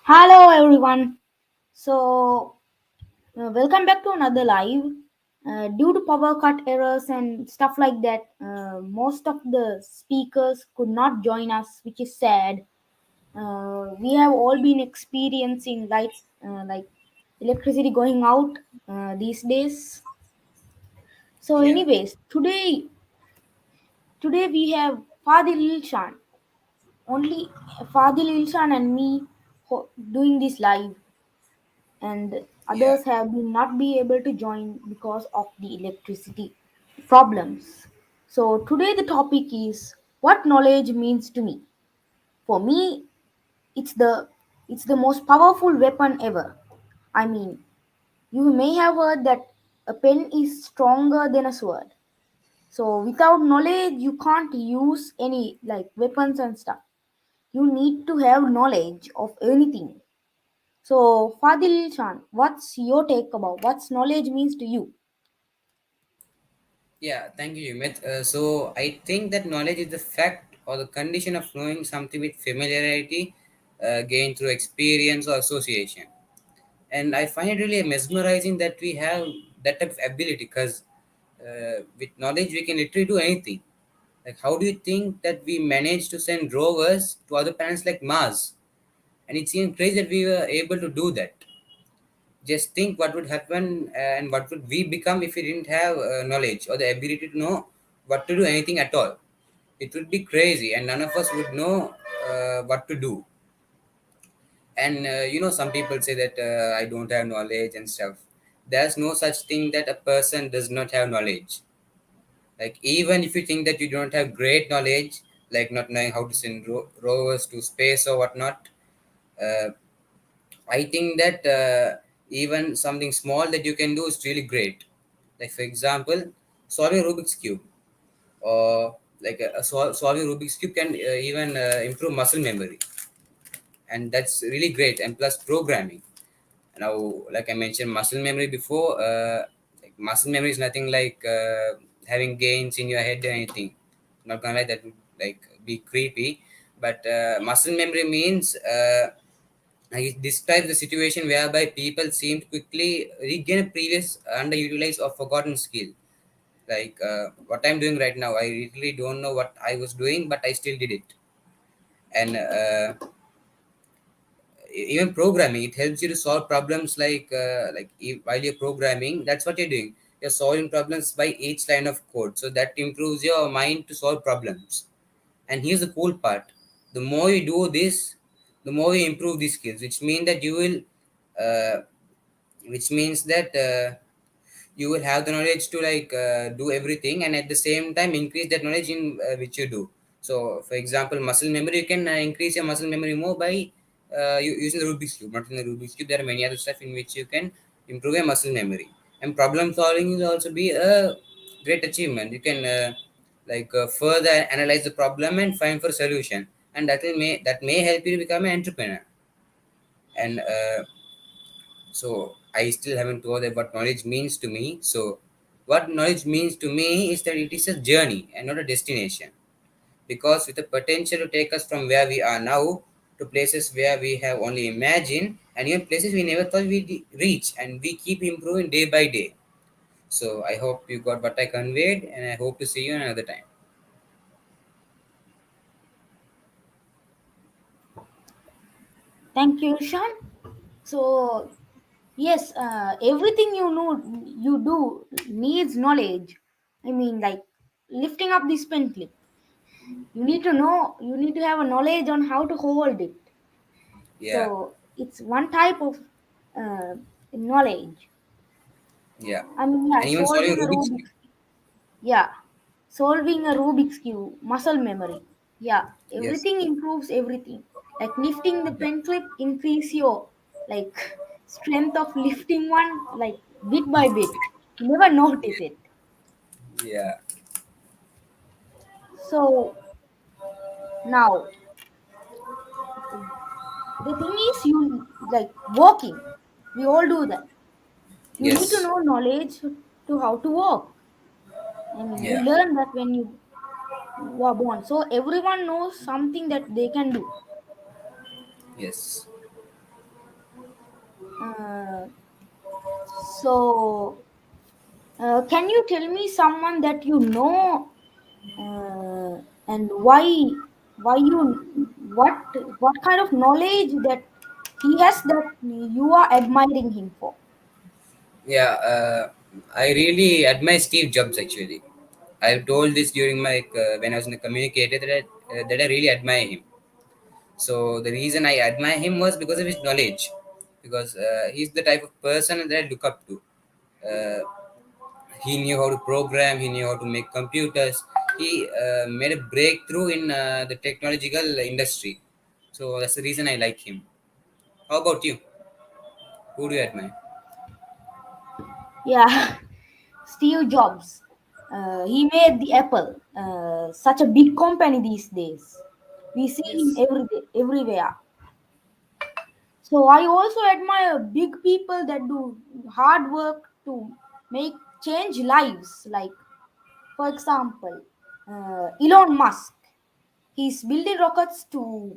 Hello everyone. So welcome back to another live. Due to power cut errors and stuff like that, most of the speakers could not join us, which is sad. We have all been experiencing like electricity going out these days. So, Yeah, anyways, today we have Fadil Ilshan. Only Fadil Ilshan and me doing this live, and yeah, others have been not be able to join because of the electricity problems. So today the topic is what knowledge means to me. For me, it's the it's the most powerful weapon ever. I mean, you may have heard that a pen is stronger than a sword. So without knowledge, you can't use any like weapons and stuff. You need to have knowledge of anything. So, Fadil Chan, what's your take about what's knowledge means to you? yeah. Thank you, Yumit. So I think that knowledge is the fact or the condition of knowing something with familiarity, gained through experience or association. And I find it really mesmerizing that we have that type of ability because with knowledge we can literally do anything. Like, how do you think that we managed to send rovers to other planets like Mars? And it seems crazy that we were able to do that. Just think what would happen and what would we become if we didn't have knowledge or the ability to know what to do anything at all. It would be crazy and none of us would know what to do. And some people say that I don't have knowledge and stuff. There's no such thing that a person does not have knowledge. Like, even if you think that you don't have great knowledge, like not knowing how to send rovers to space or whatnot, uh, I think that even something small that you can do is really great. Like, for example, solving Rubik's cube, or like solving Rubik's cube can even improve muscle memory, and that's really great. And plus programming. Now, like I mentioned, muscle memory before. Like, muscle memory is nothing like having gains in your head or anything. Not gonna lie, that would like be creepy. But muscle memory means. It describes the situation whereby people seem to quickly regain a previous underutilized or forgotten skill. Like what I'm doing right now, I really don't know what I was doing, but I still did it. And even programming, it helps you to solve problems while you're programming, that's what you're doing. You're solving problems by each line of code, so that improves your mind to solve problems. And here's the cool part: the more you do this, the more you improve these skills, which mean that you will uh, which means that you will have the knowledge to do everything, and at the same time increase that knowledge in which you do. So for example, muscle memory, you can increase your muscle memory more by using the Rubik's cube. Not in the Rubik's cube, there are many other stuff in which you can improve your muscle memory. And problem solving will also be a great achievement. You can further analyze the problem and find for a solution, and that may help you to become an entrepreneur. And so I still haven't told that what knowledge means to me. So what knowledge means to me is that it is a journey and not a destination. Because with the potential to take us from where we are now to places where we have only imagined, and even places we never thought we'd reach, and we keep improving day by day. So I hope you got what I conveyed, and I hope to see you another time. Thank you, Shan. So yes, everything you do needs knowledge. I mean, like lifting up this pen clip, you need to know, you need to have a knowledge on how to hold it. Yeah, So it's one type of uh, knowledge. yeah. I mean, yeah, And even solving Rubik's cube. Yeah, solving a Rubik's cube, muscle memory. Yeah, Yes. everything improves everything. Like lifting the Yeah. pen clip increase your like strength of lifting one like bit by bit. You never notice it. Yeah. So now the thing is you like walking. We all do that. You need to Yes. know knowledge to how to walk. I mean, you Yeah. learn that when you were born. So everyone knows something that they can do. Yes. Uh, so, can you tell me someone that you know, and why you what what kind of knowledge that he has that you are admiring him for? Yeah, I really admire Steve Jobs actually. I've told this during my when I was in the communicator that I really admire him. So the reason I admire him was because of his knowledge, because he's the type of person that I look up to. Uh, he knew how to program. He knew how to make computers. He made a breakthrough in the technological industry. So that's the reason I like him. How about you? Who do you admire? Yeah, Steve Jobs. He made the Apple, such a big company these days. We see him Yes. every day, everywhere. So I also admire big people that do hard work to make change lives. Like, for example, Elon Musk. He's building rockets to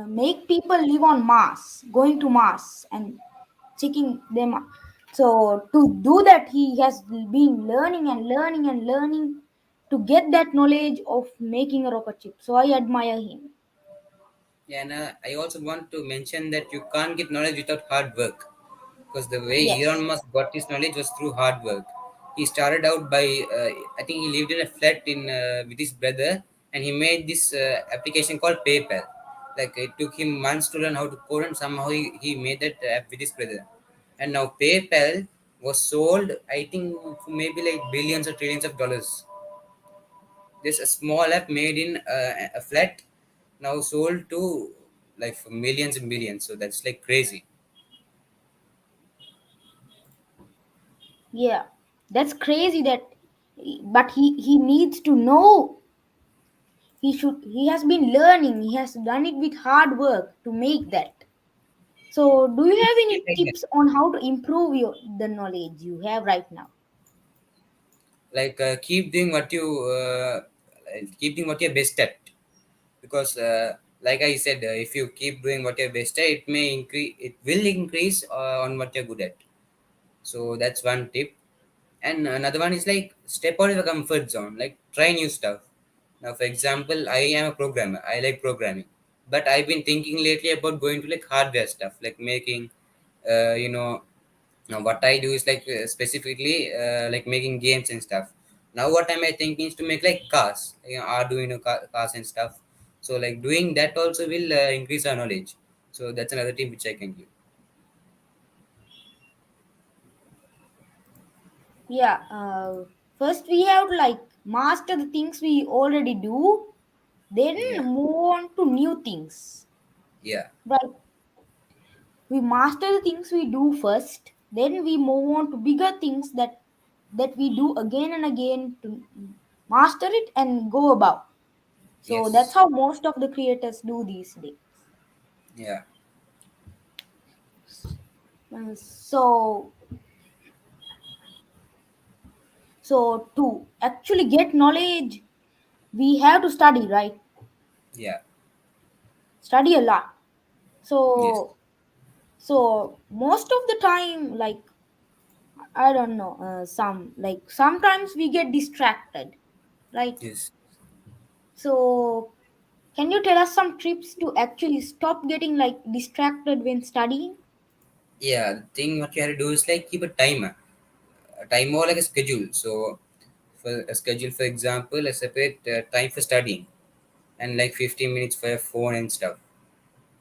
make people live on Mars, going to Mars and checking them. So to do that, he has been learning and learning and learning to get that knowledge of making a rocket ship. So I admire him. Yeah, and I also want to mention that you can't get knowledge without hard work. Because the way Elon Yes. Musk got his knowledge was through hard work. He started out by, I think he lived in a flat in with his brother, and he made this application called PayPal. Like it took him months to learn how to code, and somehow he made that app with his brother. And now PayPal was sold, I think, for maybe like billions or trillions of dollars. This a small app made in a flat, now sold to like for millions and billions. So that's like crazy. Yeah. That's crazy that but he needs to know he has been learning, he has done it with hard work to make that. So do you have any tips on how to improve the knowledge you have right now? Like keep doing what you're best at, because like I said, if you keep doing what you're best at, it will increase on what you're good at. So that's one tip. And another one is like step out of your comfort zone, like try new stuff. Now for example, I am a programmer, I like programming, but I've been thinking lately about going to like hardware stuff, like making you know now what I do is like specifically like making games and stuff. Now what am I thinking is to make like cars, Arduino cars and stuff. So like doing that also will increase our knowledge. So that's another tip which I can give. Yeah, first we have to like master the things we already do, then Yeah, move on to new things. yeah, Right? We master the things we do first, then we move on to bigger things that we do again and again to master it and go above. So that's yes, how most of the creators do these days. yeah, So so to actually get knowledge, we have to study, right? yeah, Study a lot. yes, So most of the time, like I don't know, some like sometimes we get distracted, right? yes. So can you tell us some tips to actually stop getting like distracted when studying? Yeah, the thing what you have to do is like keep a timer or like a schedule. So for a schedule, for example, a separate time for studying and like 15 minutes for your phone and stuff.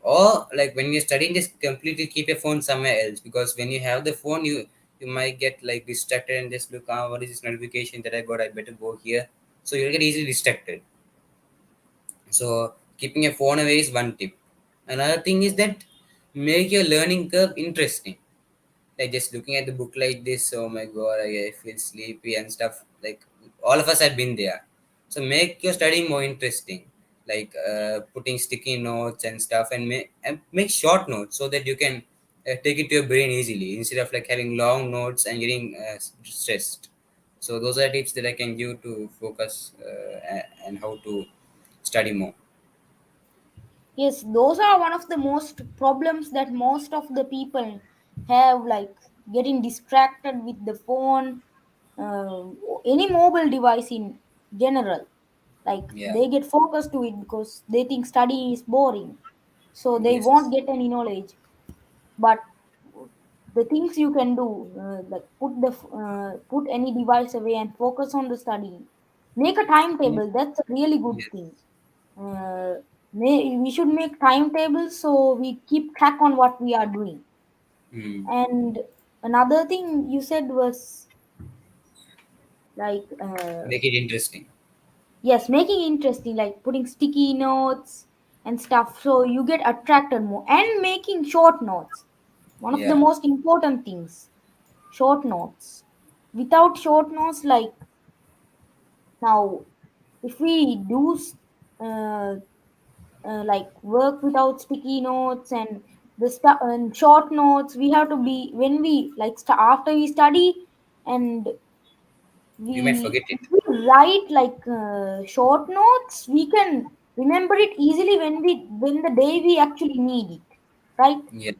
Or like when you're studying, just completely keep your phone somewhere else, because when you have the phone, you might get like distracted and just look, what is this notification that I got, I better go here. So you'll get easily distracted. So keeping your phone away is one tip. Another thing is that make your learning curve interesting. Like just looking at the book like this, oh my god, I feel sleepy and stuff. Like all of us have been there. So make your studying more interesting, like putting sticky notes and stuff, and make short notes so that you can take it to your brain easily, instead of like having long notes and getting stressed. So those are tips that I can give to focus and how to study more. Yes, those are one of the most problems that most of the people have like getting distracted with the phone, uh, any mobile device in general. Like Yeah. they get focused to it because they think study is boring, so they Yes. won't get any knowledge. But the things you can do, like put any device away and focus on the study. Make a timetable. That's a really good Yes. thing. uh, we should make timetables so we keep track on what we are doing. Hmm. And another thing you said was like, Make it interesting. yes, making interesting, like putting sticky notes and stuff so you get attracted more, and making short notes. One of the Yeah. most important things, short notes. Without short notes, like now, if we do uh, like work without sticky notes and the and short notes, we have to be when we like after we study, and You might we forget it. if we write like short notes, we can remember it easily when the day we actually need it, right? Yeah.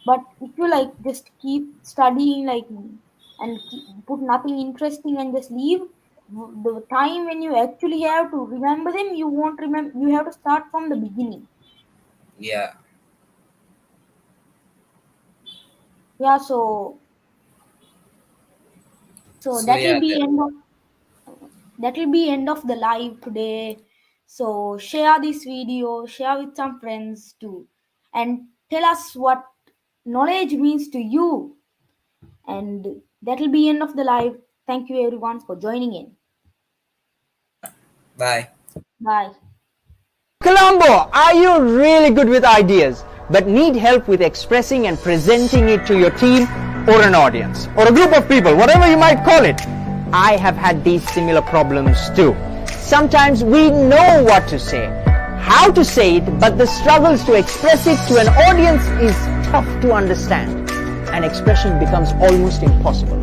But if you like just keep studying like and put nothing interesting and just leave, the time when you actually have to remember them, you won't remember. You have to start from the beginning. Yeah. Yeah, so So yeah, that will be end of the live today. So share this video, share with some friends too, and tell us what knowledge means to you. And that will be end of the live. Thank you everyone for joining in. bye. Bye. Colombo, are you really good with ideas but need help with expressing and presenting it to your team or an audience or a group of people, whatever you might call it? I have had these similar problems too. Sometimes we know what to say, how to say it, but the struggles to express it to an audience is tough to understand, and expression becomes almost impossible.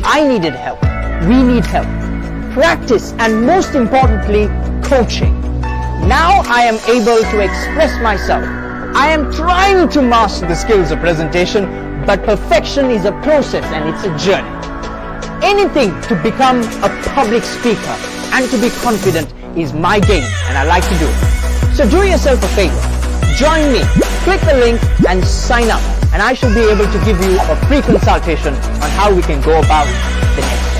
I needed help. We need help. Practice, and most importantly, coaching. Now I am able to express myself. I am trying to master the skills of presentation, but perfection is a process and it's a journey. Anything to become a public speaker and to be confident is my game, and I like to do it. So do yourself a favor. Join me, click the link and sign up, and I should be able to give you a free consultation on how we can go about the next